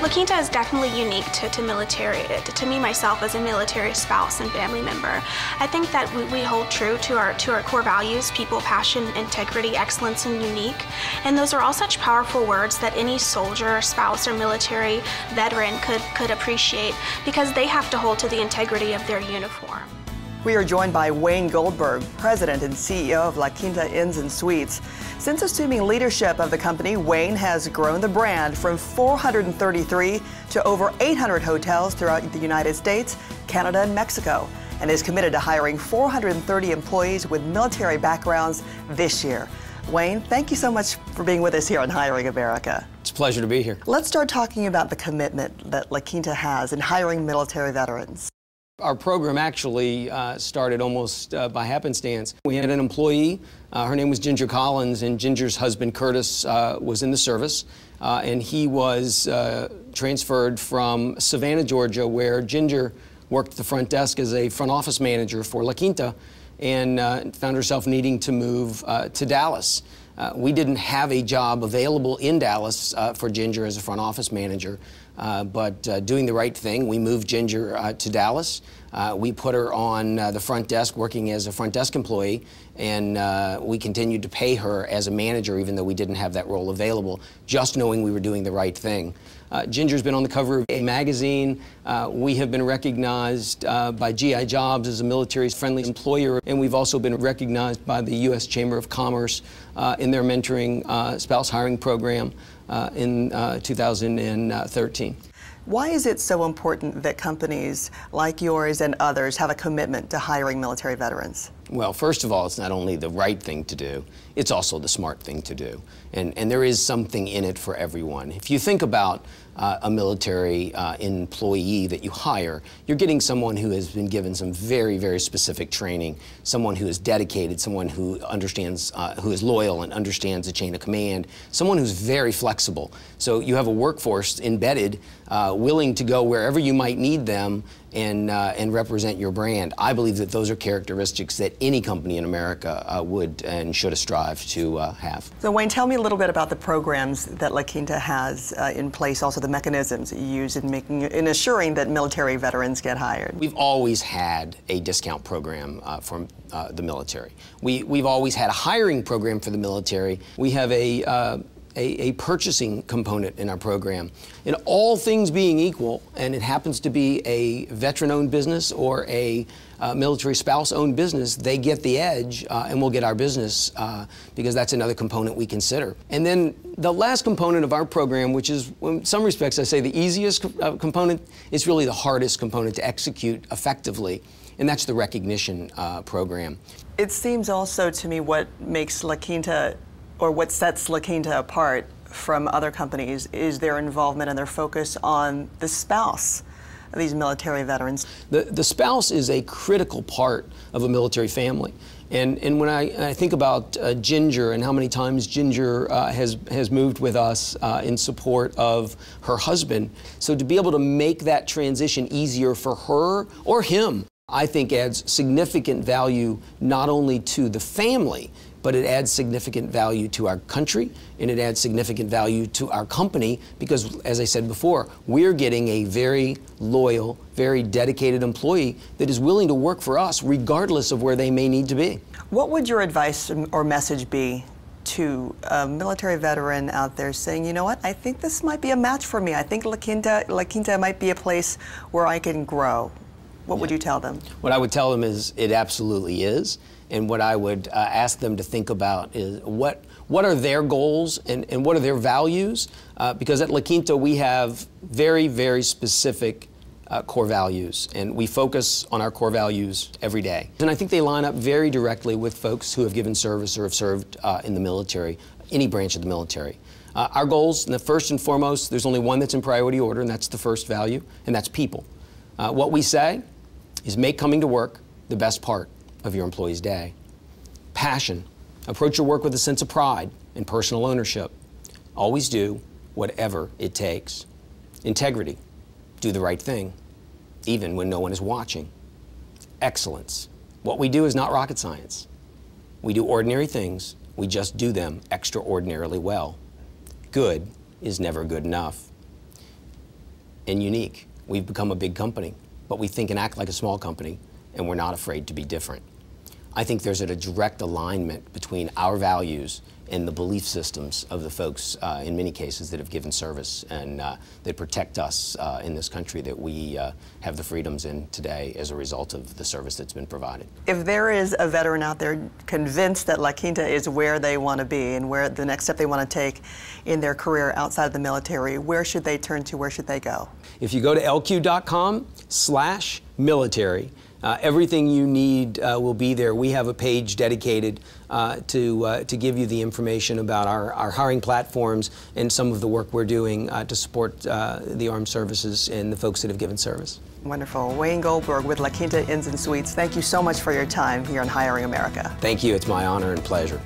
La Quinta is definitely unique to military, to me myself as a military spouse and family member. I think that we hold true to our core values: people, passion, integrity, excellence, and unique. And those are all such powerful words that any soldier, spouse, or military veteran could appreciate, because they have to hold to the integrity of their uniform. We are joined by Wayne Goldberg, President and CEO of La Quinta Inns Suites. Since assuming leadership of the company, Wayne has grown the brand from 433 to over 800 hotels throughout the United States, Canada, and Mexico, and is committed to hiring 430 employees with military backgrounds this year. Wayne, thank you so much for being with us here on Hiring America. It's a pleasure to be here. Let's start talking about the commitment that La Quinta has in hiring military veterans. Our program actually started almost by happenstance. We had an employee, her name was Ginger Collins, and Ginger's husband Curtis was in the service, and he was transferred from Savannah, Georgia, where Ginger worked at the front desk as a front office manager for La Quinta, and found herself needing to move to Dallas. We didn't have a job available in Dallas for Ginger as a front office manager, but doing the right thing, we moved Ginger to Dallas. We put her on the front desk working as a front desk employee, and we continued to pay her as a manager even though we didn't have that role available, just knowing we were doing the right thing. Ginger's been on the cover of a magazine. We have been recognized by GI Jobs as a military-friendly employer, and we've also been recognized by the U.S. Chamber of Commerce in their mentoring spouse hiring program in 2013. Why is it so important that companies like yours and others have a commitment to hiring military veterans? Well, first of all, it's not only the right thing to do, it's also the smart thing to do. And there is something in it for everyone. If you think about a military employee that you hire, you're getting someone who has been given some very, very specific training, someone who is dedicated, someone who understands, who is loyal and understands the chain of command, someone who's very flexible. So you have a workforce embedded, willing to go wherever you might need them and represent your brand. I believe that those are characteristics that any company in America would and should strive to have. So Wayne, tell me a little bit about the programs that La Quinta has in place, also the mechanisms that you use in assuring that military veterans get hired. We've always had a discount program for the military. We've always had a hiring program for the military. We have a purchasing component in our program. In all things being equal, and it happens to be a veteran-owned business or a military spouse-owned business, they get the edge and we'll get our business because that's another component we consider. And then the last component of our program, which is in some respects I say the easiest component, is really the hardest component to execute effectively, and that's the recognition program. It seems also to me what makes La Quinta, or what sets La Quinta apart from other companies, is their involvement and their focus on the spouse of these military veterans. The spouse is a critical part of a military family. And when I think about Ginger and how many times Ginger has moved with us in support of her husband, so to be able to make that transition easier for her or him, I think adds significant value not only to the family, but it adds significant value to our country, and it adds significant value to our company because, as I said before, we're getting a very loyal, very dedicated employee that is willing to work for us regardless of where they may need to be. What would your advice or message be to a military veteran out there saying, you know what, I think this might be a match for me. I think La Quinta might be a place where I can grow. What would you tell them? What I would tell them is it absolutely is. And what I would ask them to think about is what are their goals and what are their values? Because at La Quinta we have very, very specific core values, and we focus on our core values every day. And I think they line up very directly with folks who have given service or have served in the military, any branch of the military. Our goals, and the first and foremost, there's only one that's in priority order, and that's the first value, and that's people. What we say is make coming to work the best part of your employee's day. Passion. Approach your work with a sense of pride and personal ownership. Always do whatever it takes. Integrity. Do the right thing, even when no one is watching. Excellence. What we do is not rocket science. We do ordinary things, we just do them extraordinarily well. Good is never good enough. and unique. We've become a big company, but we think and act like a small company, and we're not afraid to be different. I think there's a direct alignment between our values and the belief systems of the folks, in many cases, that have given service and that protect us in this country that we have the freedoms in today as a result of the service that's been provided. If there is a veteran out there convinced that La Quinta is where they want to be and where the next step they want to take in their career outside of the military, where should they turn to? Where should they go? If you go to lq.com/military, everything you need will be there. We have a page dedicated to give you the information about our hiring platforms and some of the work we're doing to support the armed services and the folks that have given service. Wonderful. Wayne Goldberg with La Quinta Inns Suites, thank you so much for your time here on Hiring America. Thank you. It's my honor and pleasure.